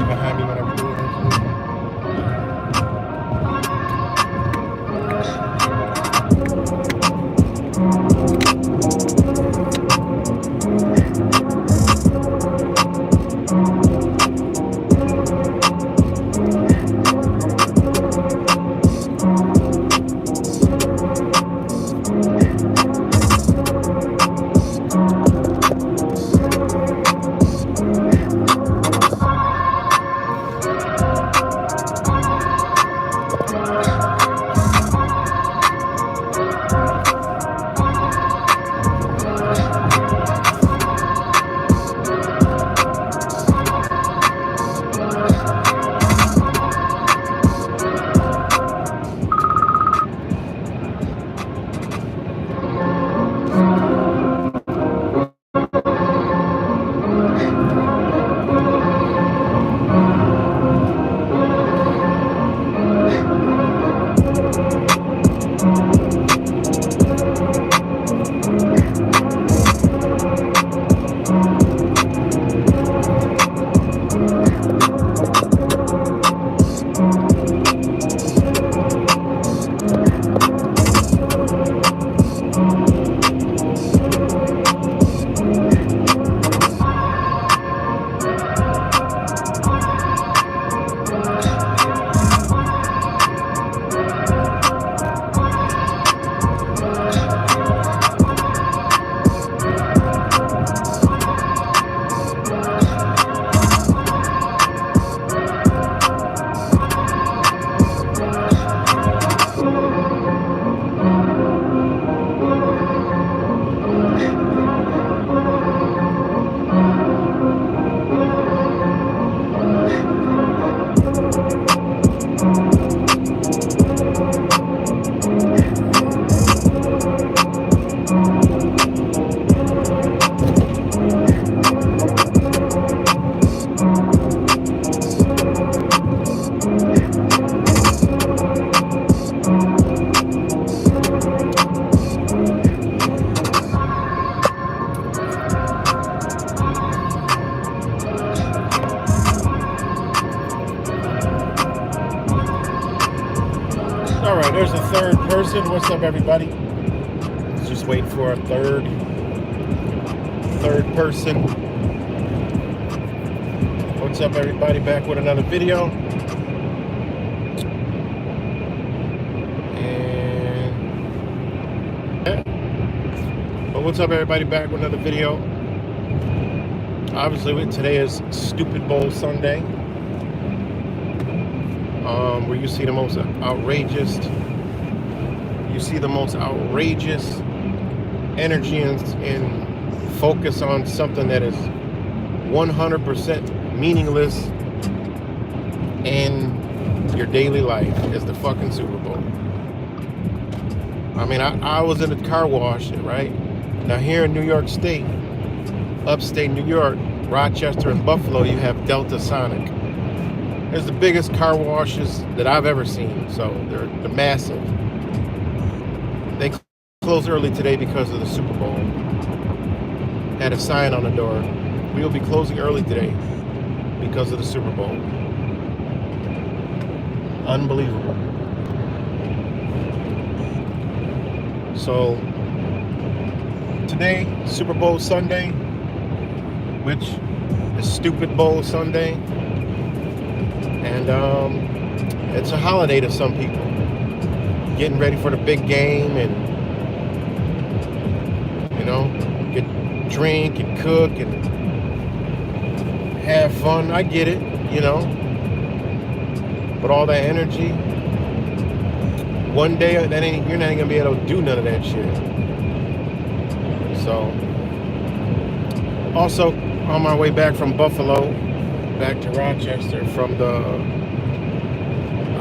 behind me when I'm doing this. Alright, there's a third person. What's up, everybody? Just wait for a third person. What's up, everybody? Back with another video. But what's up, everybody? Back with another video. Obviously, today is Stupid Bowl Sunday. Where you see the most outrageous energy and focus on something that is 100% meaningless in your daily life is the fucking Super Bowl. I mean, I was in a car wash, right? Now here in New York State, upstate New York, Rochester and Buffalo, you have Delta Sonic. It's the biggest car washes that I've ever seen, so they're massive. They closed early today because of the Super Bowl. Had a sign on the door. We will be closing early today because of the Super Bowl. Unbelievable. So today, Super Bowl Sunday, which is Stupid Bowl Sunday. And it's a holiday to some people. Getting ready for the big game and, you know, drink and cook and have fun. I get it, you know. But all that energy, one day you're not gonna be able to do none of that shit. So, also on my way back from Buffalo, back to Rochester from the,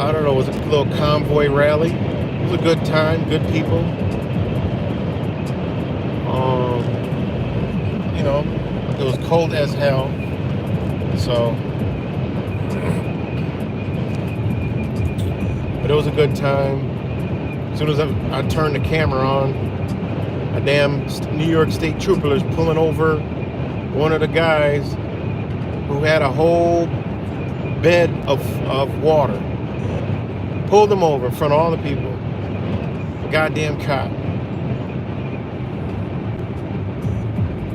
I don't know, it was a little convoy rally. It was a good time, good people. You know, it was cold as hell. So, but it was a good time. As soon as I turned the camera on, a damn New York State trooper was pulling over one of the guys who had a whole bed of water. Pulled him over in front of all the people. Goddamn cop.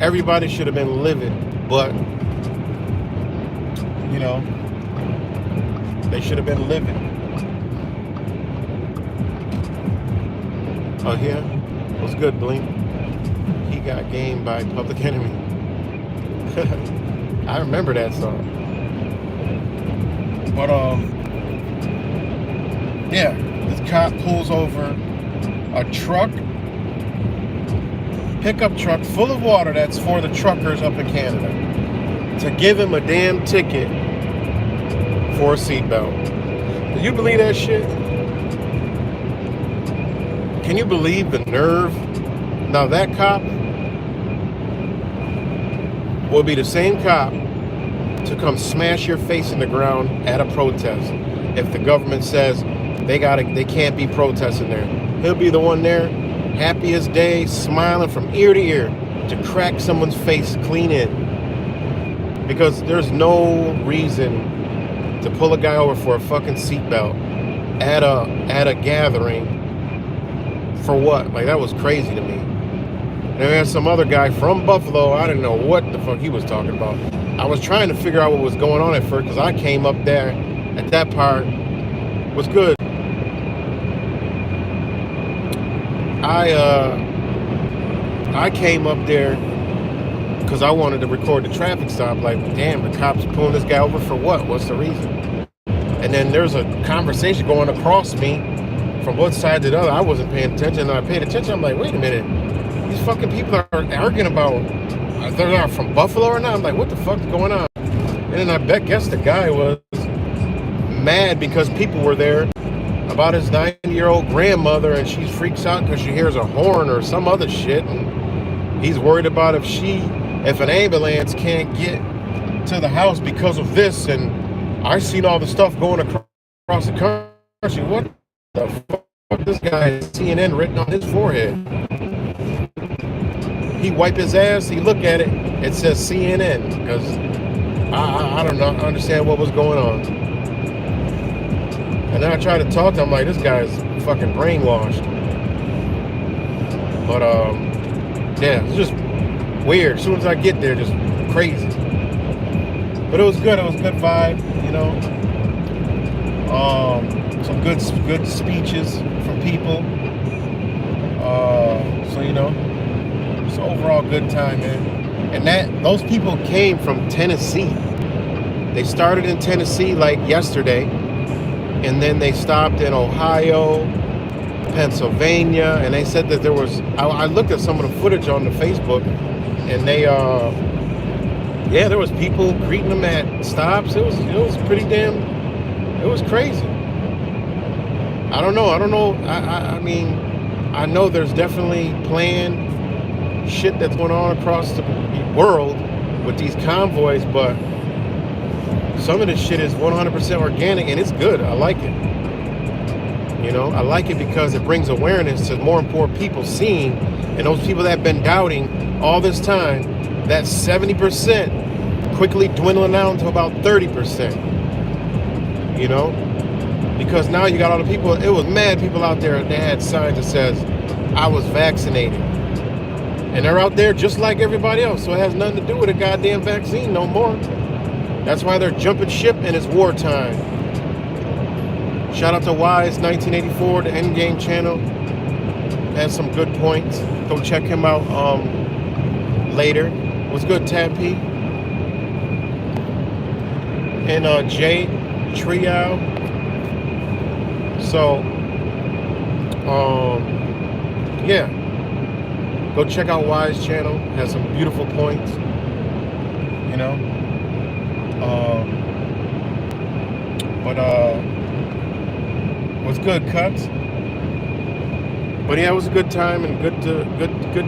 Everybody should have been livid, but, you know, they should have been livid. Oh, yeah? What's good, Blink? He got gamed by Public Enemy. I remember that song. But, yeah, this cop pulls over a truck, pickup truck full of water that's for the truckers up in Canada, to give him a damn ticket for a seatbelt. Do you believe that shit? Can you believe the nerve? Now that cop will be the same cop to come smash your face in the ground at a protest if the government says they can't be protesting there. He'll be the one there, happy as day, smiling from ear to ear to crack someone's face clean in. Because there's no reason to pull a guy over for a fucking seatbelt at a gathering. For what? Like, that was crazy to me. And there's some other guy from Buffalo. I didn't know what the fuck he was talking about. I was trying to figure out what was going on at first because I came up there at that part. What's good? I came up there because I wanted to record the traffic stop. Like, damn, the cops pulling this guy over for what? What's the reason? And then there's a conversation going across me from one side to the other. I wasn't paying attention, and I paid attention. I'm like, wait a minute, these fucking people are arguing about they're not from Buffalo or not. I'm like, what the fuck's going on? And then I guess the guy was mad because people were there about his 90-year-old grandmother, and she freaks out because she hears a horn or some other shit, and he's worried about if an ambulance can't get to the house because of this. And I've seen all the stuff going across the country. What the fuck? This guy has CNN written on his forehead. He wipe his ass, he look at it, it says CNN, because I don't know, understand what was going on. And then I tried to talk to him, like, this guy's fucking brainwashed. But, yeah, it's just weird. As soon as I get there, just crazy. But it was good. It was a good vibe, you know. Some good speeches from people. So, you know, it's an overall good time, man. And those people came from Tennessee. They started in Tennessee like yesterday. And then they stopped in Ohio, Pennsylvania, and they said that there was, I looked at some of the footage on the Facebook, and they, yeah, there was people greeting them at stops. It was pretty damn, it was crazy. I don't know. I mean, I know there's definitely planned shit that's going on across the world with these convoys, but some of this shit is 100% organic, and it's good. I like it. You know, I like it because it brings awareness to more and more people seeing, and those people that have been doubting all this time, that 70% quickly dwindling down to about 30%. You know? Because now you got all the people, it was mad people out there, they had signs that says, I was vaccinated. And they're out there just like everybody else, so it has nothing to do with a goddamn vaccine no more. That's why they're jumping ship, and it's wartime. Shout out to Wise 1984, the Endgame channel. Has some good points. Go check him out later. What's good, Tab P? And Jay Trio. So, yeah. Go check out Wise channel. Has some beautiful points. You know. What's good, Cuts? But yeah, it was a good time, and good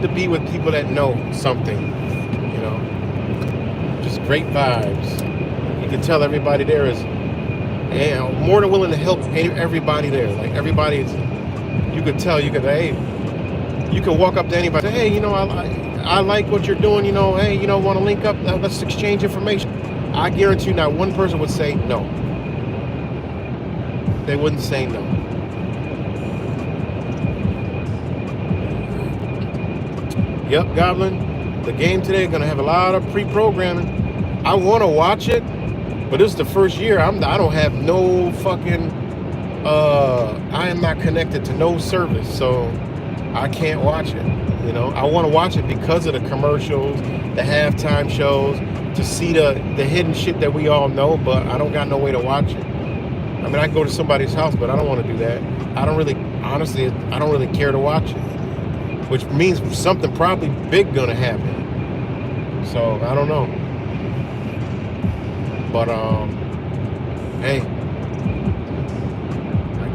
to be with people that know something, you know. Just great vibes. You can tell everybody there is, you know, more than willing to help everybody there. Like, everybody's, you could tell, you could walk up to anybody, say, hey, you know, I like what you're doing, you know, hey, you know, want to link up, let's exchange information. I guarantee you not one person would say no. They wouldn't say no. Yep, Goblin. The game today is going to have a lot of pre-programming. I want to watch it, but this is the first year I don't have no fucking, I am not connected to no service, so I can't watch it. You know, I want to watch it because of the commercials, the halftime shows, to see the hidden shit that we all know, but I don't got no way to watch it. I mean, I can go to somebody's house, but I don't want to do that. I don't really, honestly, I don't really care to watch it, which means something probably big gonna happen. So I don't know. But hey, I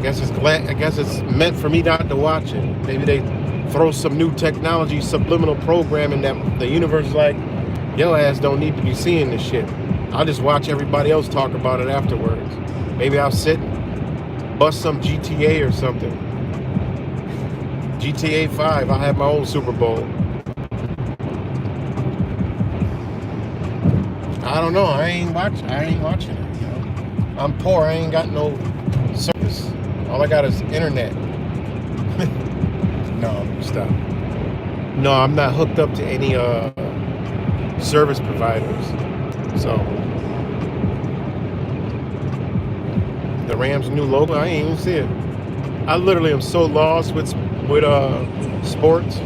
guess it's meant for me not to watch it. Maybe they throw some new technology, subliminal programming that the universe is like, your ass don't need to be seeing this shit. I'll just watch everybody else talk about it afterwards. Maybe I'll sit and bust some GTA or something. GTA 5, I'll have my own Super Bowl. I don't know, I ain't watching it, you know. I'm poor, I ain't got no service. All I got is internet. No, stop. No, I'm not hooked up to any service providers. So the Rams' new logo, I ain't even see it. I literally am so lost with sports.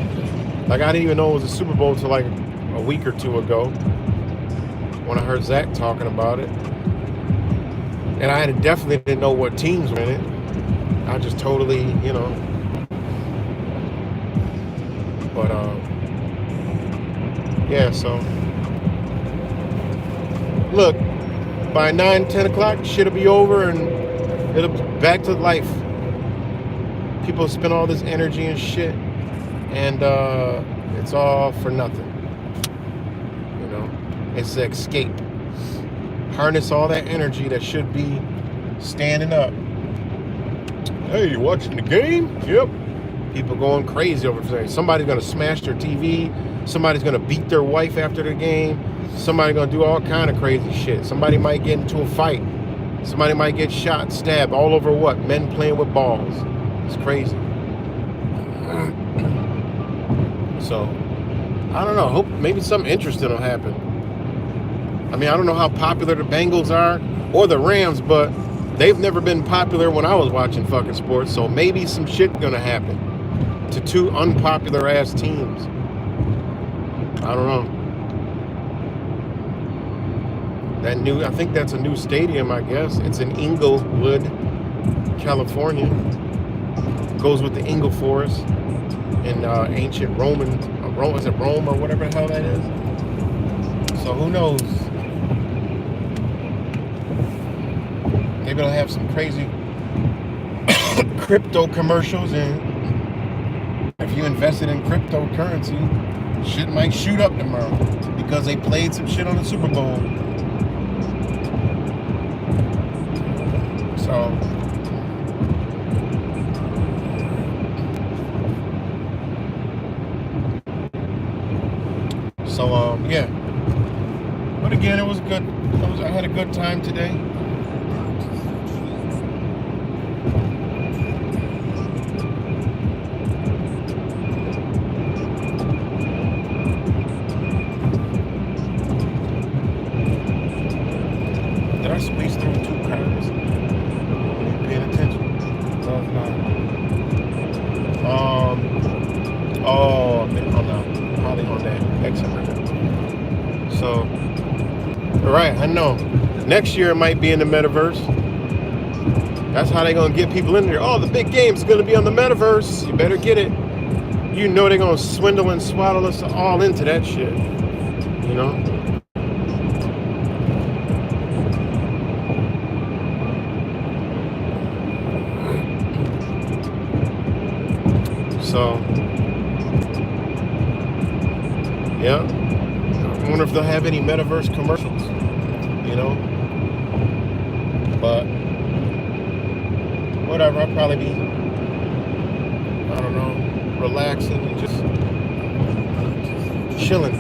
Like, I didn't even know it was a Super Bowl till like a week or two ago when I heard Zach talking about it. And I definitely didn't know what teams were in it. I just totally, you know. But yeah, so look, by 9-10 o'clock, shit'll be over and it'll be back to life. People spend all this energy and shit, and it's all for nothing. You know, it's an escape. Harness all that energy that should be standing up. Hey, you watching the game? Yep. People going crazy over there. Somebody's gonna smash their TV. Somebody's gonna beat their wife after the game. Somebody's gonna do all kind of crazy shit. Somebody might get into a fight. Somebody might get shot, stabbed, all over what? Men playing with balls. It's crazy. So, I don't know. Hope maybe something interesting will happen. I mean, I don't know how popular the Bengals are or the Rams, but they've never been popular when I was watching fucking sports. So maybe some shit gonna happen to two unpopular ass teams. I don't know. I think that's a new stadium, I guess. It's in Inglewood, California. Goes with the Ingle Forest in ancient Roman, is it Rome or whatever the hell that is? So who knows? Maybe they'll have some crazy crypto commercials, and if you invested in cryptocurrency, shit might shoot up tomorrow because they played some shit on the Super Bowl. So yeah. But again, it was good. I had a good time today. Did I squeeze through 2 cars? Paying attention. Oh no. Probably on that exit. So, right, I know. Next year it might be in the metaverse. That's how they're gonna get people in there. Oh, the big game's gonna be on the metaverse. You better get it. You know they're gonna swindle and swaddle us all into that shit. You know? So, yeah. I wonder if they'll have any metaverse commercials, you know? But, whatever, I'll probably be, I don't know, relaxing and just chilling.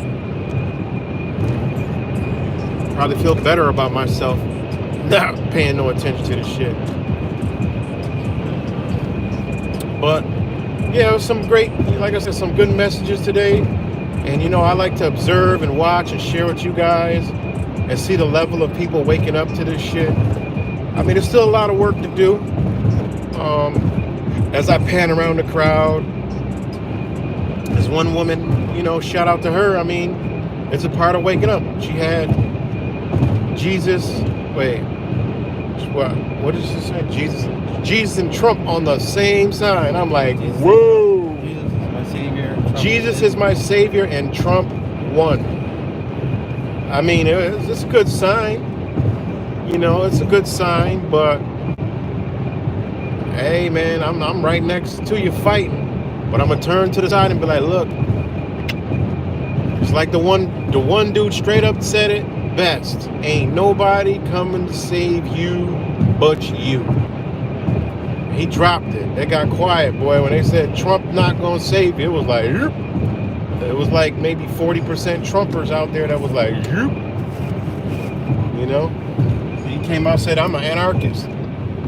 Probably feel better about myself not paying no attention to this shit. But yeah, it was some great, like I said, some good messages today. And you know, I like to observe and watch and share with you guys and see the level of people waking up to this shit. I mean, there's still a lot of work to do. As I pan around the crowd, there's one woman, you know, shout out to her. I mean, it's a part of waking up. She had Jesus, what did she say? Jesus and Trump on the same sign. I'm like, whoa. Jesus is my savior. Jesus is my savior and Trump won. I mean, it's a good sign. You know, it's a good sign, but hey, man, I'm right next to you fighting. But I'm gonna turn to the side and be like, look, it's like the one dude straight up said it best. Ain't nobody coming to save you but you. He dropped it. They got quiet, boy. When they said Trump not gonna save you, it was like, Yoop. It was like maybe 40% Trumpers out there that was like, Yoop. You know? He came out and said, I'm an anarchist.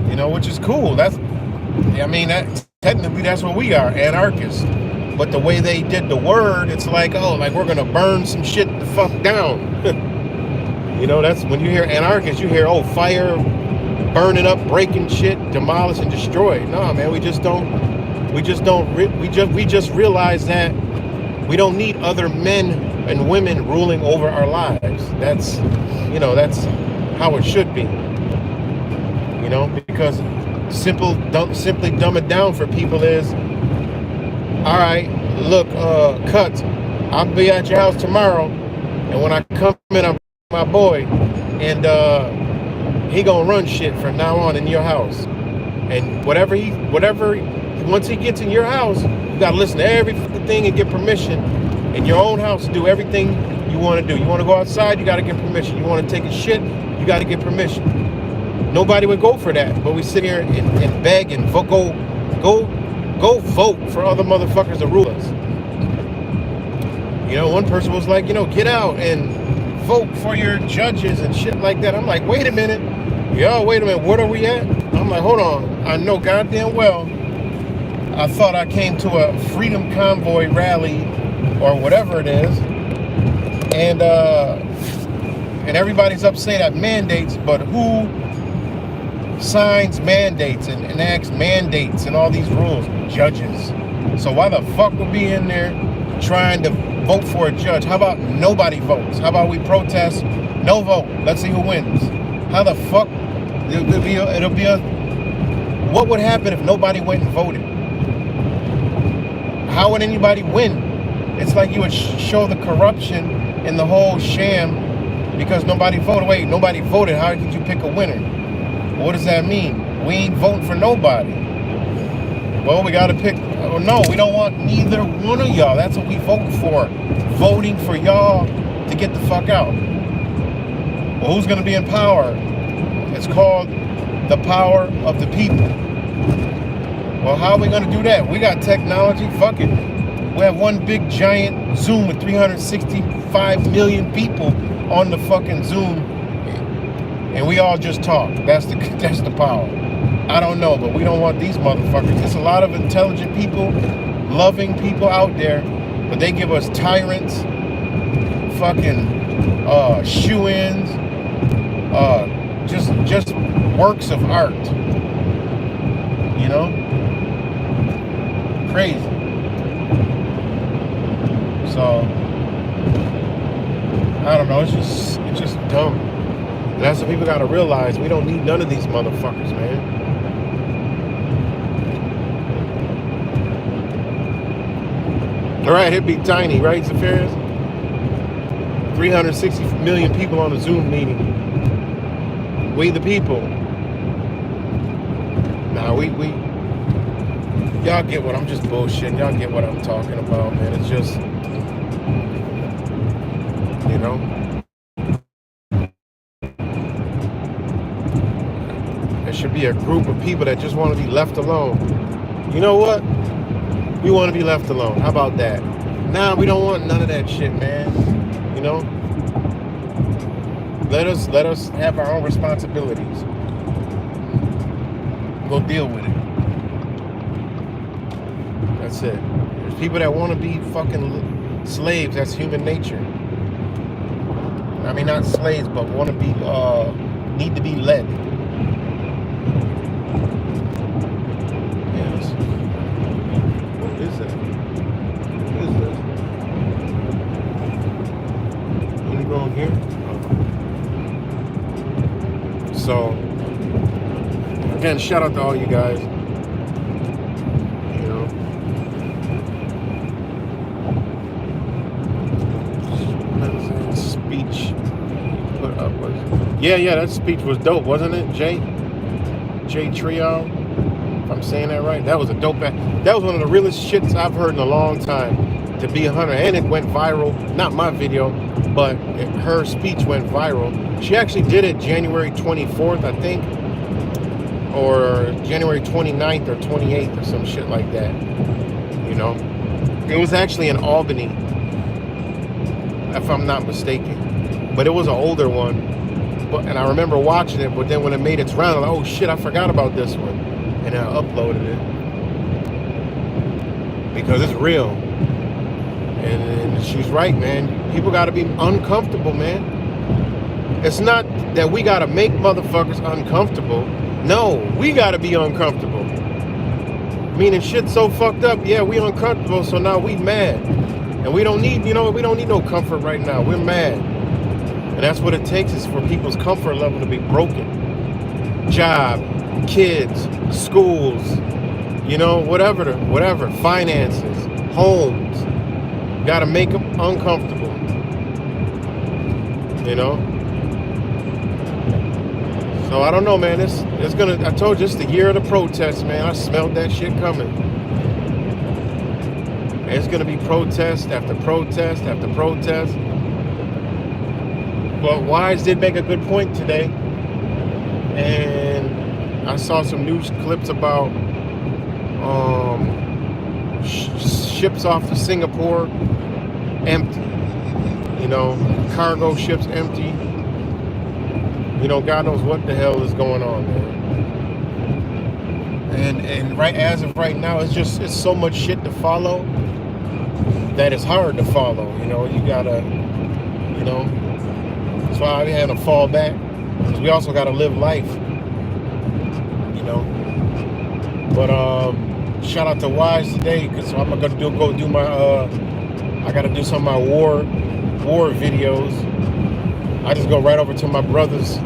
You know, which is cool. Technically that's what we are, anarchists. But the way they did the word, it's like, oh, like we're gonna burn some shit the fuck down. You know, that's when you hear anarchists, you hear, oh, fire, burning up, breaking shit, demolish and destroy. No, man, we just realize that we don't need other men and women ruling over our lives. That's how it should be. You know, because simply dumb it down for people is, all right, look, Cut, I'll be at your house tomorrow, and when I come in, I'm my boy, and he gonna run shit from now on in your house, and whatever once he gets in your house, you gotta listen to every thing and get permission in your own house to do everything you want to do. You want to go outside, you gotta get permission. You want to take a shit, you gotta get permission. Nobody would go for that, but we sit here and beg and go vote for other motherfuckers to rule us. You know, one person was like, you know, get out and vote for your judges and shit like that. I'm like, wait a minute, what are we at? I'm like, hold on, I know goddamn well I thought I came to a freedom convoy rally or whatever it is, and everybody's up saying that mandates, but who signs mandates and enacts mandates and all these rules? Judges. So why the fuck would be in there trying to vote for a judge? How about nobody votes? How about we protest, no vote, let's see who wins? How the fuck what would happen if nobody went and voted? How would anybody win? It's like you would show the corruption in the whole sham because nobody voted. Wait, nobody voted, how did you pick a winner? What does that mean? We ain't voting for nobody. Well, we gotta pick, oh no, we don't want neither one of y'all. That's what we vote for. Voting for y'all to get the fuck out. Well, who's gonna be in power? It's called the power of the people. Well, how are we gonna do that? We got technology, fuck it. We have one big giant Zoom with 365 million people on the fucking Zoom, and we all just talk. That's the power. I don't know, but we don't want these motherfuckers. There's a lot of intelligent people, loving people out there, but they give us tyrants, fucking shoe-ins, just works of art. You know? Crazy. So I don't know, it's just dumb. And that's what people gotta realize. We don't need none of these motherfuckers, man. Alright, it'd be tiny, right, Zafarias? 360 million people on a Zoom meeting. We the people. Nah, we y'all get what I'm just bullshitting. Y'all get what I'm talking about, man. It's just, you know. There should be a group of people that just want to be left alone. You know what? We want to be left alone. How about that? Nah, we don't want none of that shit, man. You know? Let us have our own responsibilities. Go deal with it. That's it. There's people that want to be fucking slaves. That's human nature. I mean, not slaves, but want to be, need to be led. Yes. What is that? What is this? Can you go in here? Oh. So, again, shout out to all you guys. Speech put up was yeah, that speech was dope, wasn't it? Jay Trio, if I'm saying that right. That was a dope. That was one of the realest shits I've heard in a long time. To be 100, and it went viral. Not my video, but her speech went viral. She actually did it January 24th, I think, or January 29th or 28th or some shit like that. You know, it was actually in Albany, if I'm not mistaken, but it was an older one. And I remember watching it, but then when it made its round, I'm like, oh shit, I forgot about this one, and I uploaded it because it's real. And she's right, man. People got to be uncomfortable, man. It's not that we got to make motherfuckers uncomfortable. No, we got to be uncomfortable. Meaning shit's so fucked up. Yeah, we uncomfortable, so now we mad. And we don't need, we don't need no comfort right now. We're mad. And that's what it takes, is for people's comfort level to be broken. Job, kids, schools, whatever, finances, homes. Got to make them uncomfortable. So I don't know, man. I told you, it's the year of the protest, man. I smelled that shit coming. It's going to be protest after protest after protest. But Wise did make a good point today. And I saw some news clips about ships off of Singapore empty. Cargo ships empty. God knows what the hell is going on, man. And right as of right now, it's so much shit to follow that it's hard to follow. You gotta, that's why I had to fall back, because we also gotta live life. But shout out to Wise today, because I'm gonna go do my I gotta do some of my war videos. I just go right over to my brothers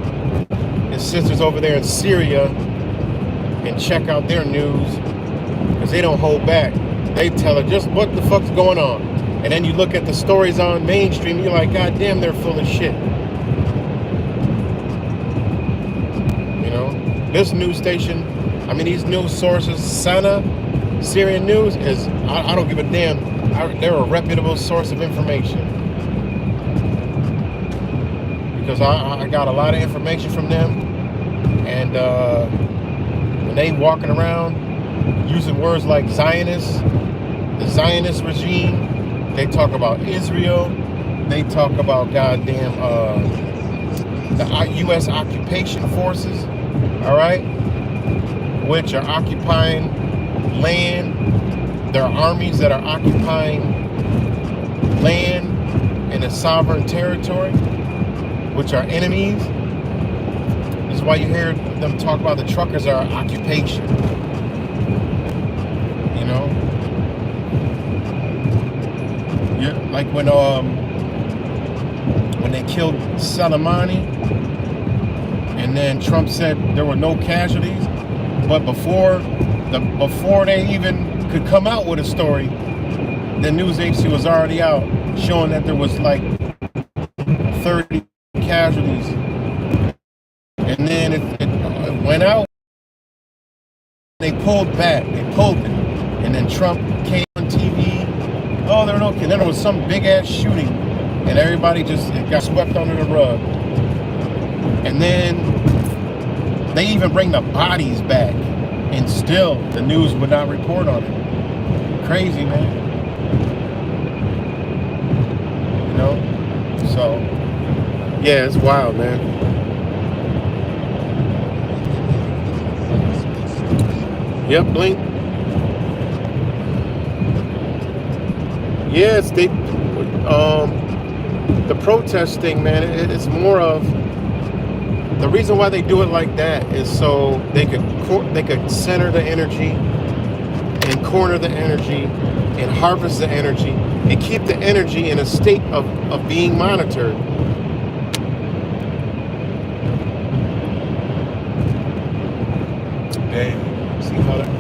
and sisters over there in Syria and check out their news, because they don't hold back. They tell it just what the fuck's going on. And then you look at the stories on mainstream, you're like, God damn, they're full of shit. This news station, these news sources, Sana, Syrian News, I don't give a damn. They're a reputable source of information. Because I got a lot of information from them. And when they walking around using words like Zionist, the Zionist regime, they talk about Israel, they talk about goddamn the U.S. occupation forces, all right, which are occupying land. There are armies that are occupying land in a sovereign territory, which are enemies. This is why you hear them talk about the truckers are occupation. Yeah, like when they killed Soleimani, and then Trump said there were no casualties, but before they even could come out with a story, the news agency was already out showing that there was like 30 casualties. And then it went out, they pulled back, it. And then Trump came on TV, oh, there were no kids. Then there was some big ass shooting, and everybody just got swept under the rug. And then they even bring the bodies back, and still the news would not report on it. Crazy, man. So Yeah, it's wild, man. Yep, Blink. Yeah, it's the protest thing, man. It's more of the reason why they do it like that is so they could center the energy and corner the energy and harvest the energy and keep the energy in a state of being monitored. Hey, see how that? I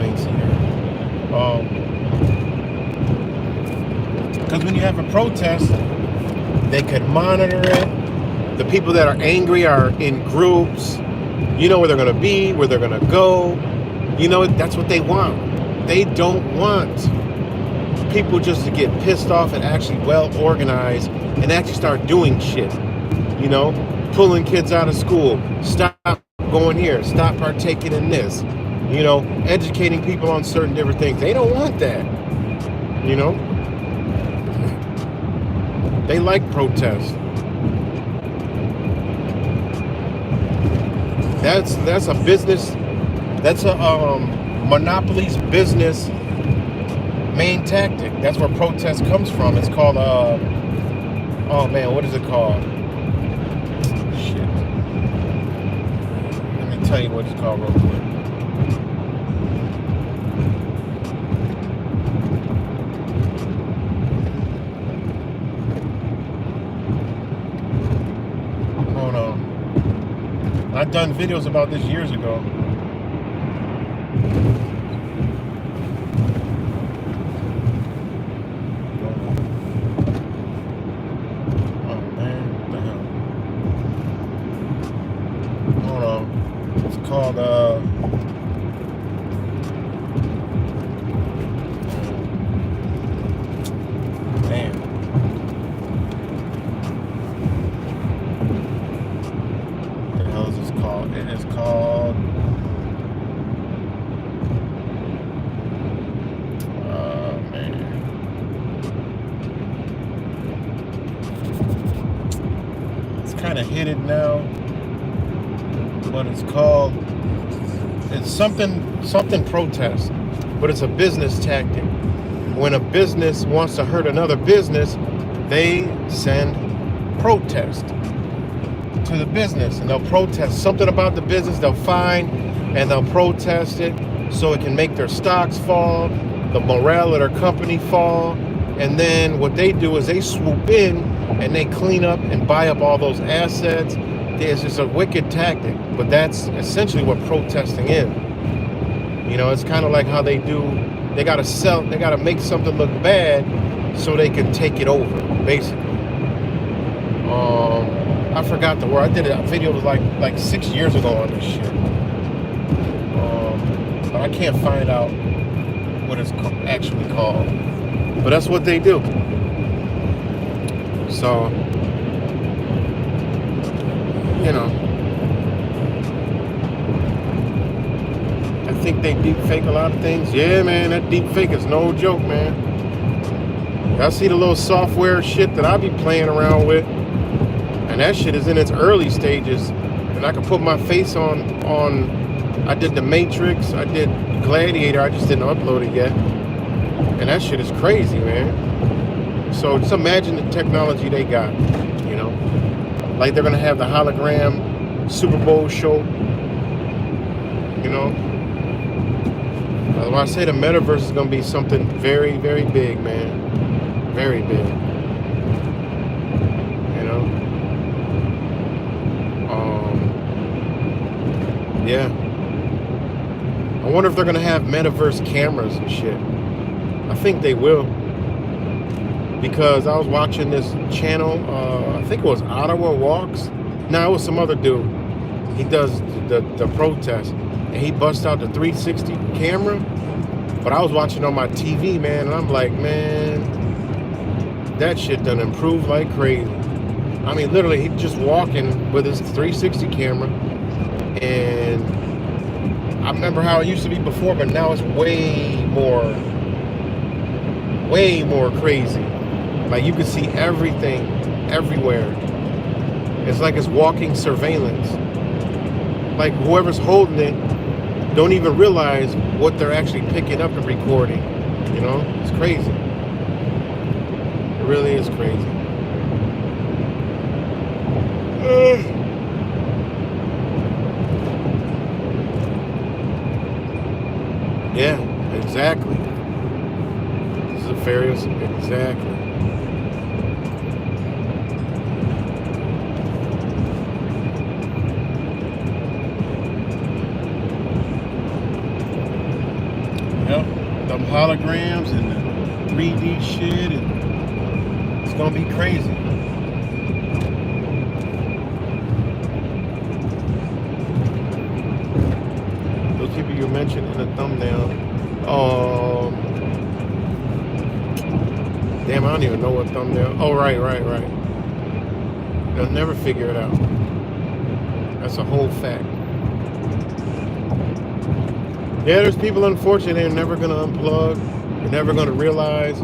ain't see that. Because when you have a protest, they could monitor it. The people that are angry are in groups. You know where they're going to be, where they're going to go. You know, that's what they want. They don't want people just to get pissed off and actually well organized and actually start doing shit. You know, pulling kids out of school. Stop going here. Stop partaking in this. You know, educating people on certain different things. They don't want that. You know? They like protests. That's a business. That's a monopoly's business main tactic. That's where protest comes from. It's called oh man, what is it called? Shit. Let me tell you what it's called real quick. Hold on. I've done videos about this years ago. Oh man, what the hell? Hold on. It's called damn. What the hell is this called? It is called man. It's kind of hidden now. But it's called, it's something protest, but it's a business tactic. When a business wants to hurt another business, they send protest to the business, and they'll protest something about the business. They'll find and they'll protest it so it can make their stocks fall, the morale of their company fall, and then what they do is they swoop in and they clean up and buy up all those assets. It's just a wicked tactic, but that's essentially what protesting is. You know, it's kind of like how they gotta make something look bad so they can take it over, basically. I forgot the word. I did a video like 6 years ago on this shit. But I can't find out what it's actually called. But that's what they do. So, you know, I think they deep fake a lot of things. Yeah, man, that deep fake is no joke, man. I see the little software shit that I be playing around with, and that shit is in its early stages. And I can put my face on. I did the Matrix, I did Gladiator, I just didn't upload it yet. And that shit is crazy, man. So just imagine the technology they got, you know. Like they're gonna have the hologram Super Bowl show, you know. When I say the metaverse is gonna be something very, very big, man. Very big. You know. Yeah. I wonder if they're gonna have metaverse cameras and shit. I think they will. Because I was watching this channel, I think it was Ottawa Walks. No, it was some other dude. He does the protest, and he busts out the 360 camera. But I was watching on my TV, man, and I'm like, man, that shit done improved like crazy. I mean, literally, he's just walking with his 360 camera, and I remember how it used to be before, but now it's way more crazy. Like you can see everything, everywhere. It's like it's walking surveillance. Like whoever's holding it don't even realize what they're actually picking up and recording. You know, it's crazy. It really is crazy. Yeah, exactly. This is a various, exactly. Yep, them holograms and the 3D shit, and it's gonna be crazy. Those people you mentioned in the thumbnail. Damn, I don't even know what thumbnail. Oh, right. They'll never figure it out. That's a whole fact. Yeah, there's people, unfortunately, they're never gonna unplug. They're never gonna realize.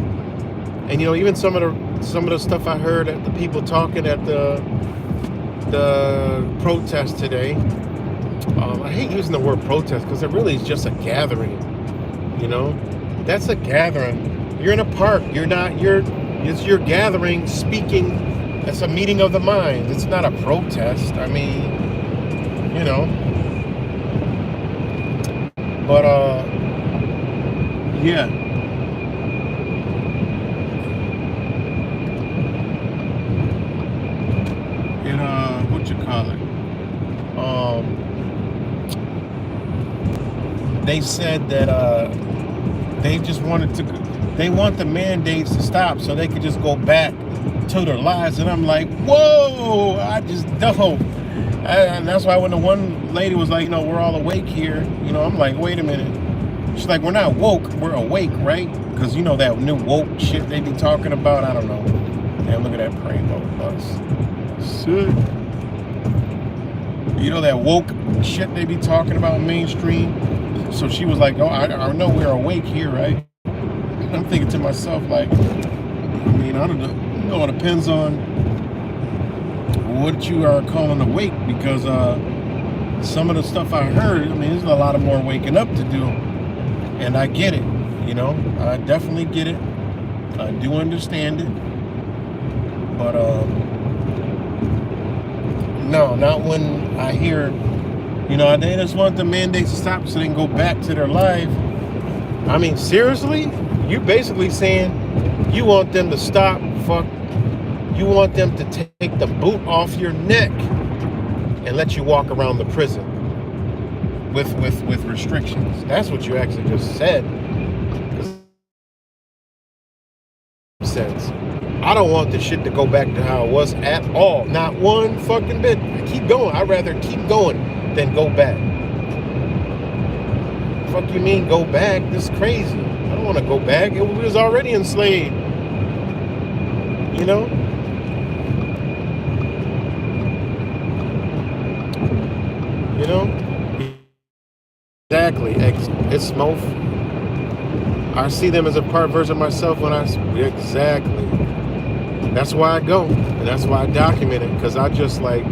And you know, even some of the stuff I heard at the people talking at the protest today. I hate using the word protest because it really is just a gathering. You know, that's a gathering. You're in a park. It's your gathering, speaking. It's a meeting of the minds. It's not a protest. I mean, you know. But yeah. And what you call it? They said that they just they want the mandates to stop so they could just go back to their lives. And I'm like, whoa, I just don't. And that's why when the one lady was like, you know, we're all awake here, you know, I'm like, wait a minute. She's like, we're not woke, we're awake, right? Because you know that new woke shit they be talking about. I don't know. Damn, look at that rainbow bus. Sick. You know that woke shit they be talking about mainstream? So she was like, oh, I know we're awake here, right? And I'm thinking to myself, like, I mean, I don't know. You know, it depends on what you are calling awake, because some of the stuff I heard, I mean, there's a lot of more waking up to do. And I get it, you know, I definitely get it. I do understand it. But no, not when I hear, you know, they just want the mandates to stop so they can go back to their life. I mean, seriously? You basically saying you want them to stop, you want them to take the boot off your neck and let you walk around the prison with restrictions. That's what you actually just said. Sense. I don't want this shit to go back to how it was at all. Not one fucking bit. Keep going. I'd rather keep going than go back. Fuck you mean go back? This is crazy. I don't want to go back. We was already enslaved. You know? You know? Exactly. It's smoke. I see them as a part version of myself when exactly. That's why I go, and that's why I document it, because I just like,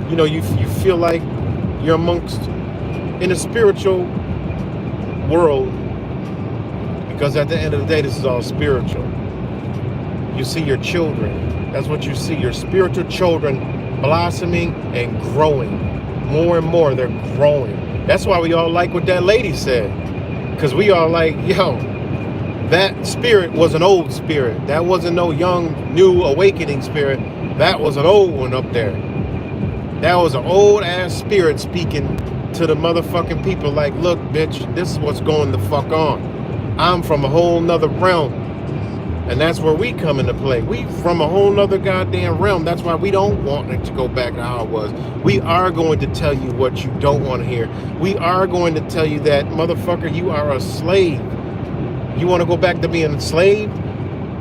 you know, you feel like you're amongst in a spiritual world, because at the end of the day, this is all spiritual. You see your children. That's what you see. Your spiritual children blossoming and growing. More and more, they're growing. That's why we all like what that lady said. Because we all like, yo, that spirit was an old spirit. That wasn't no young, new, awakening spirit. That was an old one up there. That was an old-ass spirit speaking to the motherfucking people like, look, bitch, this is what's going the fuck on. I'm from a whole nother realm. And that's where we come into play. We from a whole nother goddamn realm. That's why we don't want it to go back to how it was. We are going to tell you what you don't want to hear. We are going to tell you that, motherfucker, you are a slave. You want to go back to being a slave?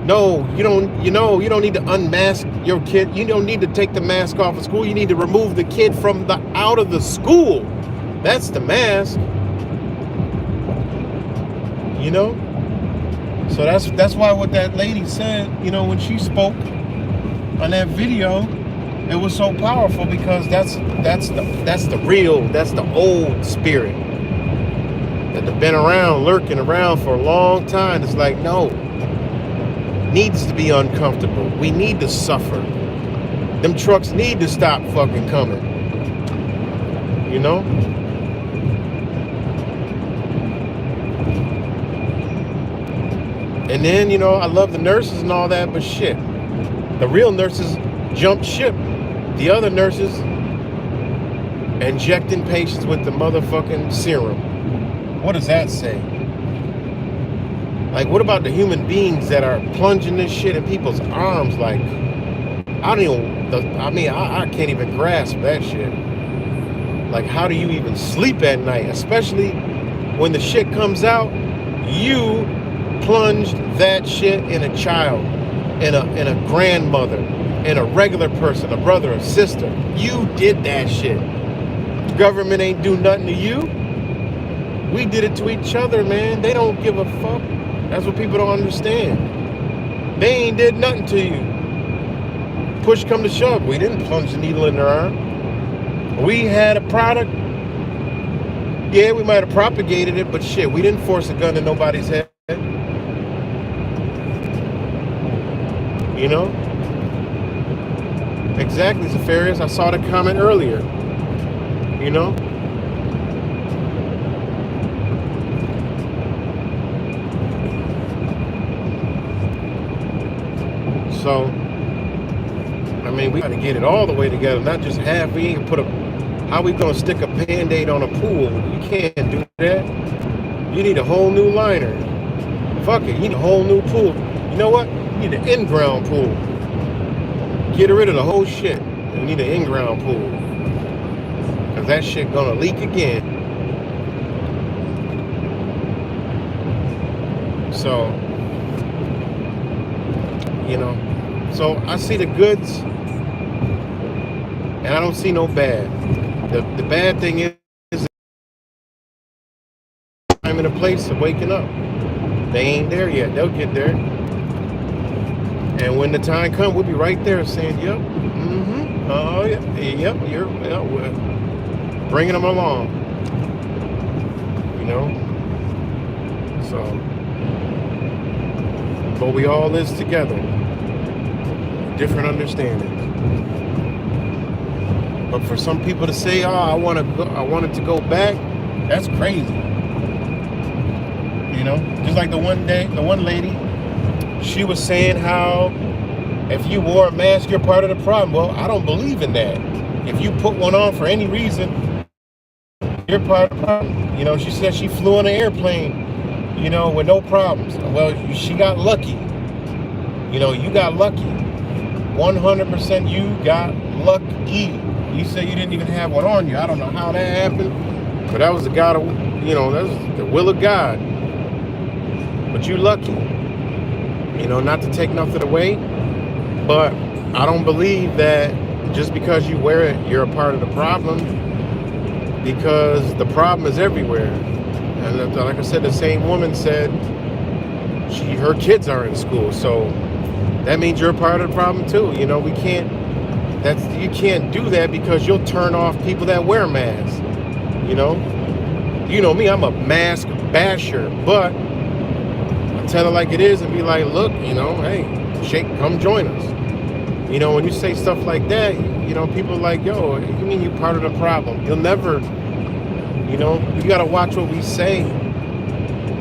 No, you don't. You know, you don't need to unmask your kid. You don't need to take the mask off of school. You need to remove the kid from out of the school. That's the mask. You know? So that's why what that lady said, you know, when she spoke on that video, It was so powerful because that's the old spirit that have been around, lurking around for a long time. It's like, no, needs to be uncomfortable. We need to suffer. Them trucks need to stop fucking coming. You know? And then, you know, I love the nurses and all that, but shit, the real nurses jumped ship. The other nurses injecting patients with the motherfucking serum. What does that say? Like, what about the human beings that are plunging this shit in people's arms? Like, I can't even grasp that shit. Like, how do you even sleep at night? Especially when the shit comes out, you plunged that shit in a child, in a grandmother, in a regular person, a brother, a sister. You did that shit. The government ain't do nothing to you. We did it to each other, man. They don't give a fuck. That's what people don't understand. They ain't did nothing to you. Push come to shove, we didn't plunge the needle in their arm. We had a product. Yeah, we might have propagated it, but shit, we didn't force a gun to nobody's head. You know? Exactly, Zafarius. I saw the comment earlier. You know? So, I mean, we got to get it all the way together, not just half. We ain't put a. How we gonna stick a Band-Aid on a pool? You can't do that. You need a whole new liner. Fuck it, you need a whole new pool. You know what? You need an in-ground pool. Get rid of the whole shit. You need an in-ground pool. Cause that shit gonna leak again. So, you know. So I see the goods and I don't see no bad. The bad thing is I'm in a place of waking up. They ain't there yet. They'll get there. And when the time comes, we'll be right there saying, yep, oh yeah, yep, we're bringing them along. You know? So, but we all is together. Different understandings. But for some people to say, "Oh, I wanted to go back," that's crazy. You know, just like the one lady, she was saying how if you wore a mask, you're part of the problem. Well, I don't believe in that. If you put one on for any reason, you're part of the problem. You know, she said she flew on an airplane, you know, with no problems. Well, she got lucky. You know, you got lucky. 100% you got lucky. You say you didn't even have one on you. I don't know how that happened, but that was the God of, you know, that was the will of God. But you lucky. You know, not to take nothing away, but I don't believe that just because you wear it, you're a part of the problem, because the problem is everywhere. And like I said, the same woman said her kids are in school, so that means you're a part of the problem too. You know, you can't do that because you'll turn off people that wear masks. You know me, I'm a mask basher, but I tell her like it is and be like, look, you know, hey, come join us. You know, when you say stuff like that, you know, people are like, yo, you mean you're part of the problem? You'll never, you know, you gotta watch what we say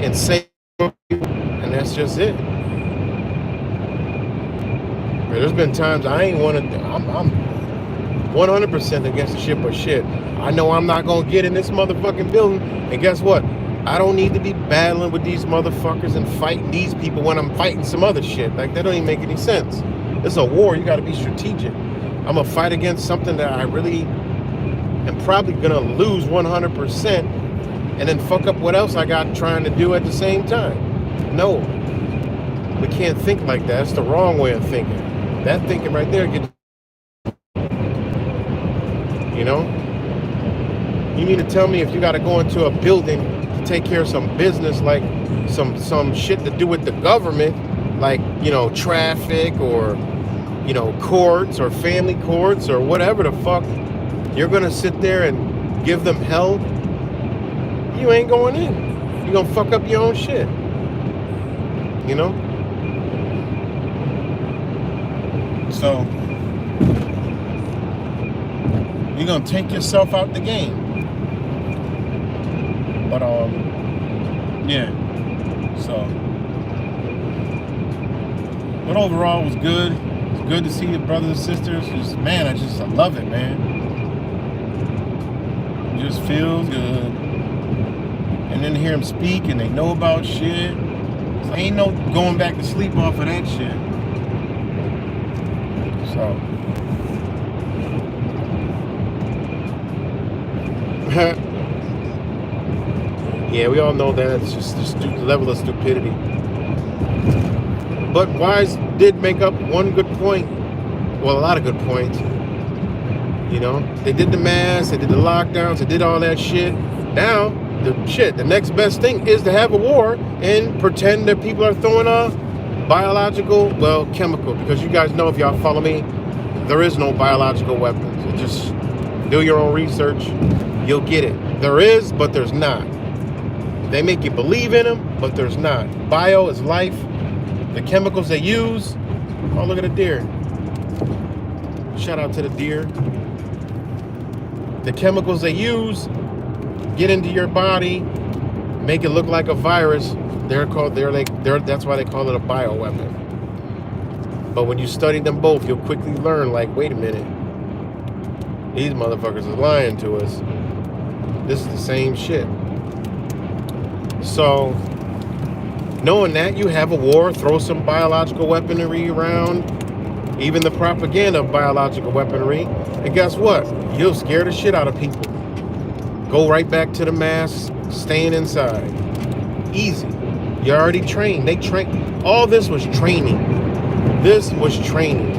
and say, and that's just it. There's been times I ain't wanted. I'm 100% against the shit, but shit, I know I'm not gonna get in this motherfucking building. And guess what? I don't need to be battling with these motherfuckers and fighting these people when I'm fighting some other shit. Like, that don't even make any sense. It's a war. You got to be strategic. I'm gonna fight against something that I really am probably gonna lose 100%, and then fuck up what else I got trying to do at the same time. No, we can't think like that. It's the wrong way of thinking. That thinking right there gets, you know? You mean to tell me if you got to go into a building to take care of some business, like some shit to do with the government, like, you know, traffic or courts or family courts or whatever the fuck, you're gonna sit there and give them hell. You ain't going in. You're gonna fuck up your own shit. So you're gonna take yourself out the game. But yeah. So, but overall, it was good. It's good to see your brothers and sisters. I love it, man. It just feels good. And then to hear them speak and they know about shit. So ain't no going back to sleep off of that shit. So. Yeah, we all know that. It's just the level of stupidity. But Wise did make up one good point. Well, a lot of good points. They did the masks, they did the lockdowns, they did all that shit. Now, the next best thing is to have a war and pretend that people are throwing off chemical. Because you guys know, if y'all follow me, there is no biological weapons. So just do your own research. You'll get it. There is, but there's not. They make you believe in them, but there's not. Bio is life. The chemicals they use. Oh, look at the deer. Shout out to the deer. The chemicals they use get into your body, make it look like a virus. That's why they call it a bioweapon. But when you study them both, you'll quickly learn, like, wait a minute. These motherfuckers are lying to us. This is the same shit. So, knowing that, you have a war, throw some biological weaponry around, even the propaganda of biological weaponry, and guess what? You'll scare the shit out of people. Go right back to the masks, staying inside. Easy. You're already trained. All this was training. This was training.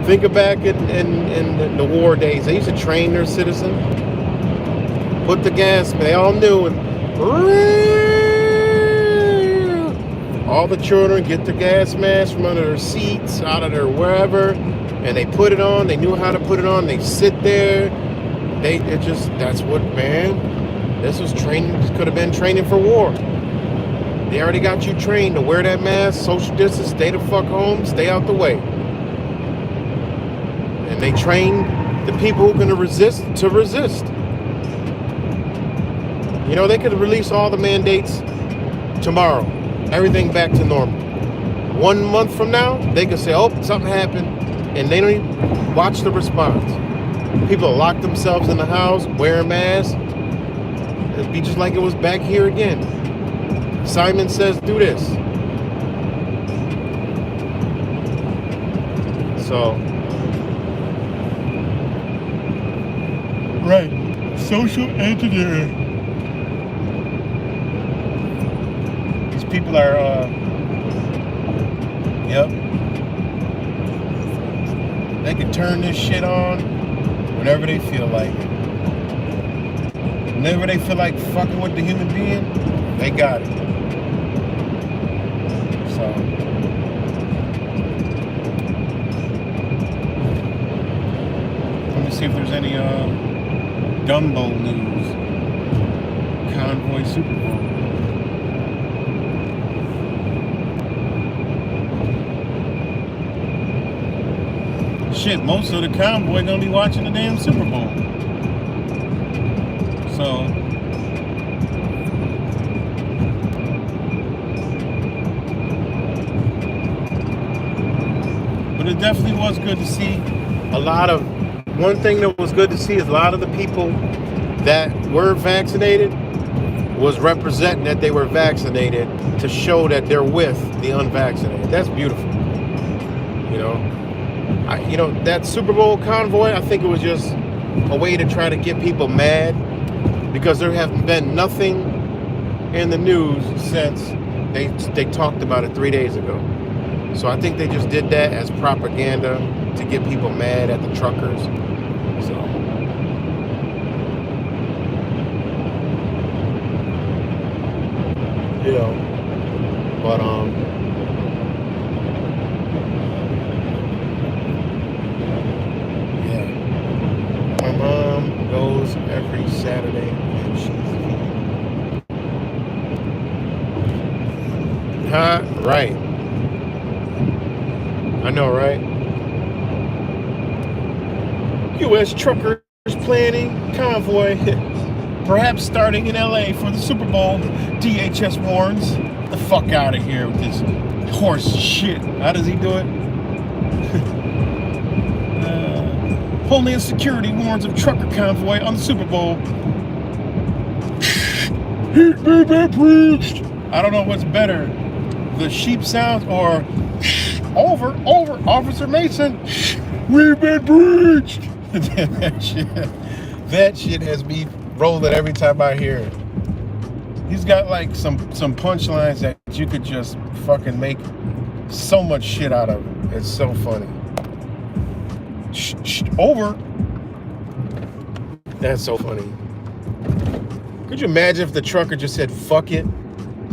Think back in the war days. They used to train their citizens. Put the gas, they all knew, and all the children get the gas mask from under their seats, out of their wherever, and they put it on. They knew how to put it on. They sit there. This was training. This could have been training for war. They already got you trained to wear that mask, social distance, stay the fuck home, stay out the way. And they trained the people who are going to resist to resist. They could release all the mandates tomorrow. Everything back to normal. 1 month from now, they could say, oh, something happened. And they don't even watch the response. People lock themselves in the house, wear masks. It'd be just like it was back here again. Simon says, do this. So. Right. Social engineering. People are, they can turn this shit on whenever they feel like it. Whenever they feel like fucking with the human being, they got it. So, let me see if there's any Dumbo news. Convoy Super Bowl. Shit, most of the convoy gonna be watching the damn Super Bowl. So, but it definitely was good to see one thing that was good to see is a lot of the people that were vaccinated was representing that they were vaccinated to show that they're with the unvaccinated. That's beautiful. That Super Bowl convoy, I think it was just a way to try to get people mad because there have been nothing in the news since they talked about it 3 days ago. So I think they just did that as propaganda to get people mad at the truckers. So, but every Saturday, and she's huh? Right. I know, right? U.S. truckers planning convoy, perhaps starting in L.A. for the Super Bowl. DHS warns. The fuck out of here with this horse shit. How does he do it? Homeland Security warns of trucker convoy on the Super Bowl. Heat me be preached. I don't know what's better, the sheep sounds or over, Officer Mason. We've been breached. that shit has me rolling every time I hear it. He's got like some punchlines that you could just fucking make so much shit out of. It's so funny. Over. That's so funny. Could you imagine if the trucker just said fuck it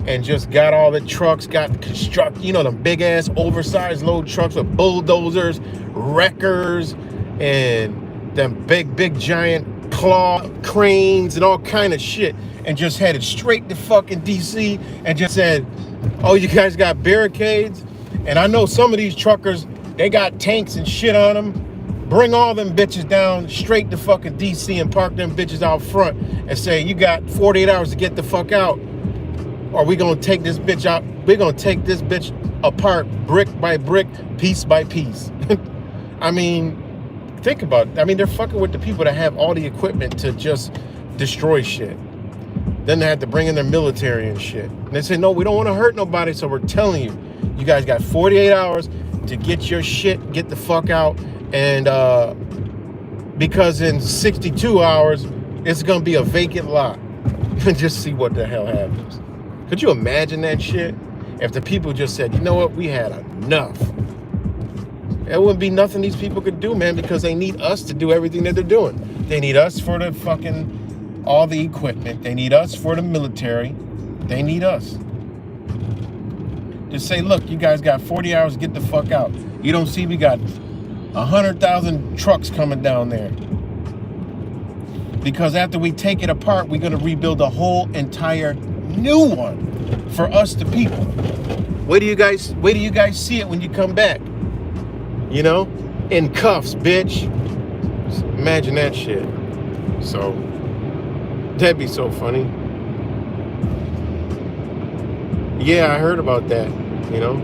and just got all the trucks, got them big ass oversized load trucks with bulldozers, wreckers, and them big giant claw cranes and all kind of shit, and just headed straight to fucking DC and just said, oh, you guys got barricades? And I know some of these truckers, they got tanks and shit on them. Bring all them bitches down straight to fucking DC and park them bitches out front and say, you got 48 hours to get the fuck out, or we gonna take this bitch out. We're gonna take this bitch apart brick by brick, piece by piece. I mean, think about it. I mean, they're fucking with the people that have all the equipment to just destroy shit. Then they have to bring in their military and shit. And they say, no, we don't want to hurt nobody, so we're telling you, you guys got 48 hours to get your shit, get the fuck out. And because in 62 hours, it's going to be a vacant lot. And just see what the hell happens. Could you imagine that shit? If the people just said, you know what, we had enough. There wouldn't be nothing these people could do, man, because they need us to do everything that they're doing. They need us for the fucking, all the equipment. They need us for the military. They need us. Just say, look, you guys got 40 hours to get the fuck out. You don't see we got 100,000 trucks coming down there. Because after we take it apart, we're going to rebuild a whole entire new one for us, the people. Wait till you guys see it when you come back. You know? In cuffs, bitch. Just imagine that shit. So, that'd be so funny. Yeah, I heard about that, you know?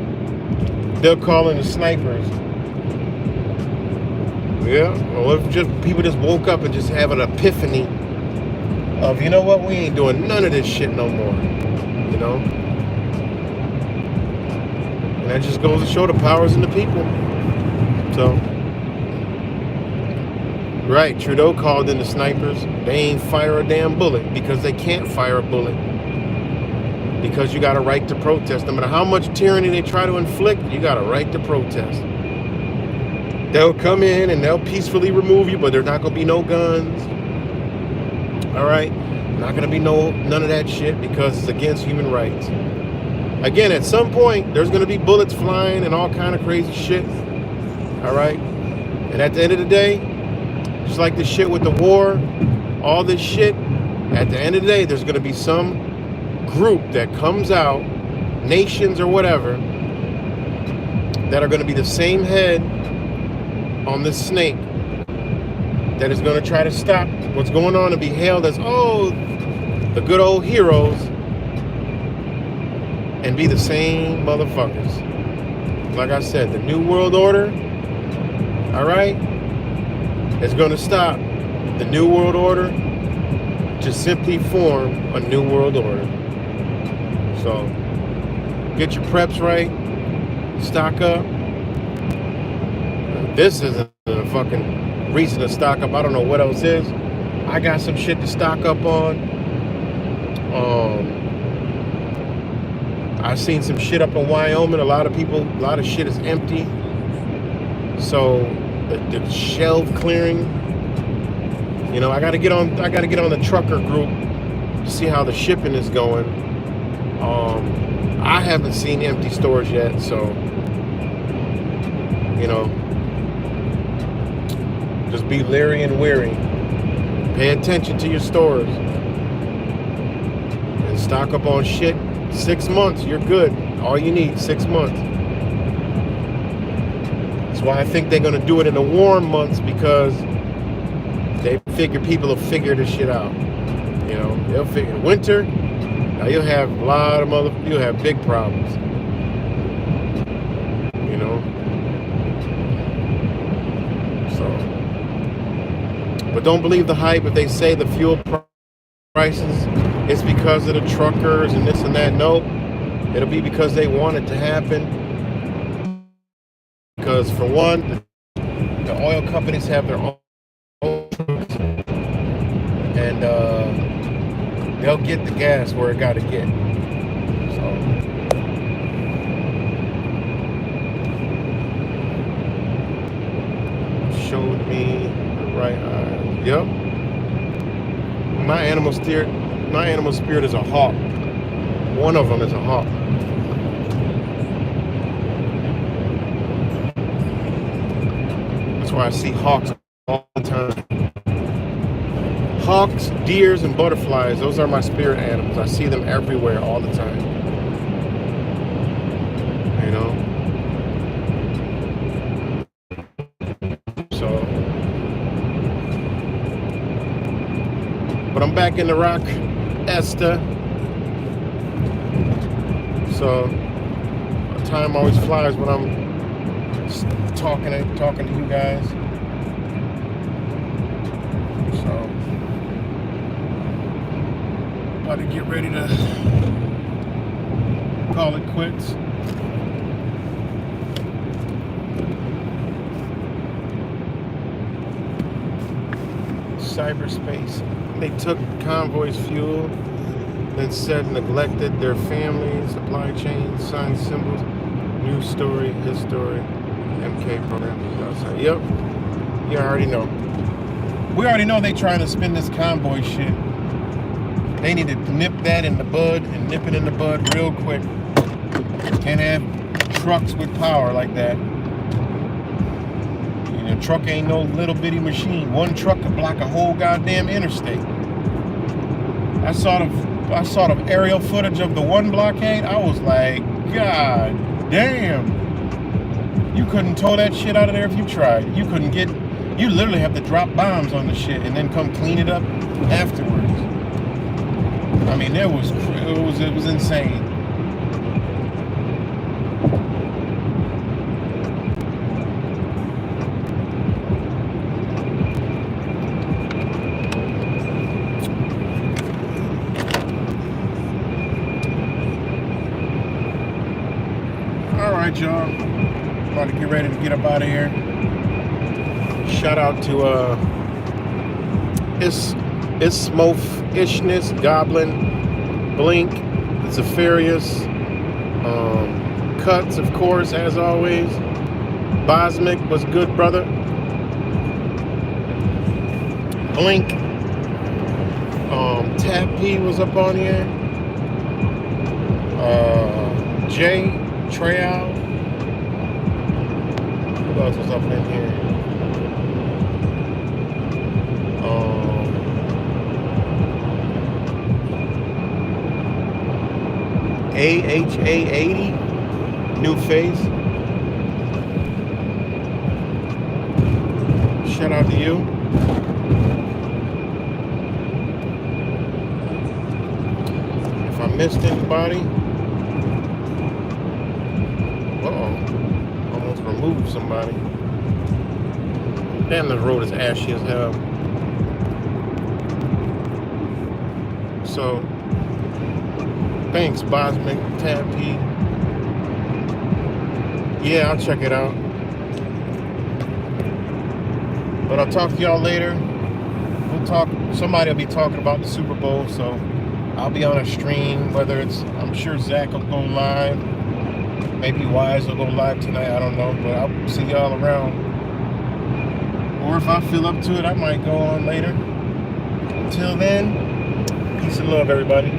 They'll call in the snipers. Yeah, or if just people just woke up and just have an epiphany of, you know what, we ain't doing none of this shit no more, you know? And that just goes to show the powers in the people. So, right, Trudeau called in the snipers. They ain't fire a damn bullet because they can't fire a bullet. Because you got a right to protest. No matter how much tyranny they try to inflict, you got a right to protest. They'll come in and they'll peacefully remove you, but there's not going to be no guns. All right? Not going to be none of that shit because it's against human rights. Again, at some point, there's going to be bullets flying and all kind of crazy shit. All right? And at the end of the day, just like this shit with the war, all this shit, at the end of the day, there's going to be some group that comes out, nations or whatever, that are going to be the same head on this snake that is going to try to stop what's going on and be hailed as, oh, the good old heroes, and be the same motherfuckers. Like I said, the New World Order, all right, is going to stop the New World Order to simply form a New World Order. So, get your preps right, stock up. This isn't a fucking reason to stock up. I don't know what else is. I got some shit to stock up on. I've seen some shit up in Wyoming. A lot of shit is empty. So the shelf clearing. You know, I gotta get on the trucker group to see how the shipping is going. I haven't seen empty stores yet, so you know, just be leery and weary. Pay attention to your stores and stock up on shit. 6 months, you're good. All you need, 6 months. That's why I think they're gonna do it in the warm months, because they figure people will figure this shit out. You know, they'll figure winter. Now you'll have a lot of you'll have big problems. You know. So, but don't believe the hype if they say the fuel prices, it's because of the truckers and this and that. Nope. It'll be because they want it to happen. Because for one, the oil companies have their own trucks, and they'll get the gas where it got to get. So, showed me the right eye. Yep. My animal spirit is a hawk. One of them is a hawk. That's why I see hawks all the time. Hawks, deers, and butterflies, those are my spirit animals. I see them everywhere all the time. You know? So, but I'm back in the rock, Esther. So, time always flies when I'm talking to you guys. So, about to get ready to call it quits. Cyberspace. They took convoy's fuel, then said neglected their families, supply chain, sign symbols, news story, his story, MK program. Yep. You already know. We already know they trying to spin this convoy shit. They need to nip that in the bud and nip it in the bud real quick. Can't have trucks with power like that. And a truck ain't no little bitty machine. One truck could block a whole goddamn interstate. I saw the aerial footage of the one blockade. I was like, God damn. You couldn't tow that shit out of there if you tried. You literally have to drop bombs on the shit and then come clean it up afterwards. I mean, it was insane. All right, y'all. About to get ready to get up out of here. Shout out to Ismofishness, Goblin, Blink, Zephyrius, Cuts, of course, as always. Bosmic was good, brother. Blink. Tap P was up on here. Jay, Treal. Who else was up in here? AHA80, new face. Shout out to you. If I missed anybody, almost removed somebody. Damn, this road is ashy as hell. So, thanks, Bosmic, Tab P. Yeah, I'll check it out. But I'll talk to y'all later. Somebody will be talking about the Super Bowl, so I'll be on a stream, whether it's, I'm sure Zach will go live. Maybe Wise will go live tonight, I don't know, but I'll see y'all around. Or if I feel up to it, I might go on later. Until then, peace and love, everybody.